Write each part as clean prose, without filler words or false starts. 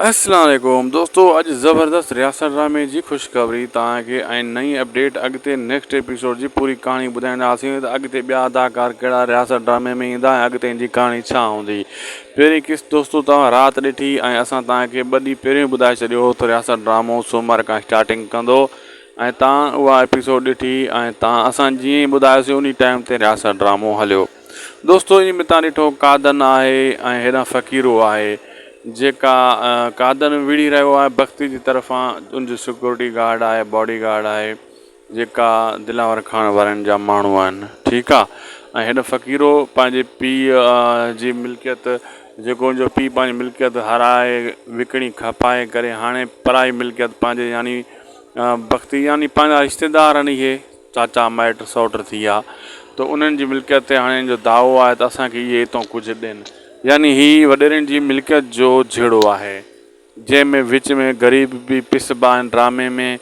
अस्सलाम वालेकुम दोस्तों, अज ज़बरदस्त रियासत ड्रामे की खुशखबरी तव्हांखे ऐं नई अपडेट अॻिते नेक्स्ट एपिसोड की पूरी कहानी ॿुधाईंदासीं त अॻिते ॿिया अदाकार कहिड़ा रियासत ड्रामे में ईंदा ऐं अॻिते जी कहानी छा हूंदी। पहिरीं किस्त दोस्तों तव्हां राति ॾिठी ऐं असां तव्हांखे ॿ ॾींहं पहिरियों ॿुधाए छॾियो त रियासत ड्रामो सूमर खां स्टार्टिंग कंदो ऐं तव्हां उहा एपिसोड ॾिठी ऐं तव्हां असां जीअं ई ॿुधायोसीं उन टाइम ते रियासत ड्रामो हलियो। दोस्तों इन में तव्हां ॾिठो कादन आहे ऐं हेॾां फ़क़ीरो आहे जेका कादन विड़ी रहियो आहे बख्ती जी तरफ़ां। उनजो सिक्योरिटी गार्ड आहे, बॉडी गार्ड आहे, जेका दिलावर खान वारनि जा माण्हू आहिनि। ठीकु आहे। ऐं हेॾो फ़क़ीरो पंहिंजे पीउ जी मिल्कियत, जेको उनजो पीउ पंहिंजी मिल्कियत हाराए विकिणी खपाए करे हाणे पराई मिल्कियत पंहिंजे यानी बख्ती यानी पंहिंजा रिश्तेदार आहिनि, इहे चाचा माइट सौट थी विया, त उन्हनि जी मिल्कियत ते हाणे जो दावो आहे त असांखे इहे हितां कुझु ॾियनि। यानी ही वॾेरनि जी मिल्कियत जो जहिड़ो आहे जंहिंमें विच में ग़रीब बि पिसबा आहिनि। ड्रामे में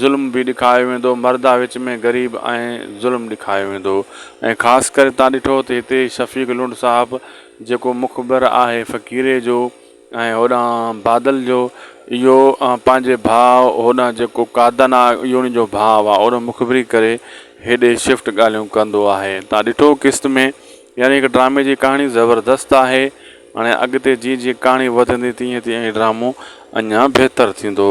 ज़ुल्म बि ॾेखारियो वेंदो, मर्दा विच में ग़रीब ऐं ज़ुल्म ॾेखारियो वेंदो। ऐं ख़ासि करे तव्हां ॾिठो त हिते शफ़ीक लुंड साहबु जेको मुख़बिर आहे फ़क़ीरे जो ऐं होॾां बादल जो, इहो पंहिंजे भाउ होॾां जेको कादन आहे इहो उनजो भाउ आहे, ओॾो मुख़बिरी करे हेॾे शिफ्ट ॻाल्हियूं कंदो आहे। तव्हां ॾिठो किस्त में, यानी कि ड्रामे जी कहानी ज़बरदस्त आहे। हाणे अॻिते जीअं जीअं कहानी वधंदी तीअं तीअं ड्रामो अञा बहितर थींदो।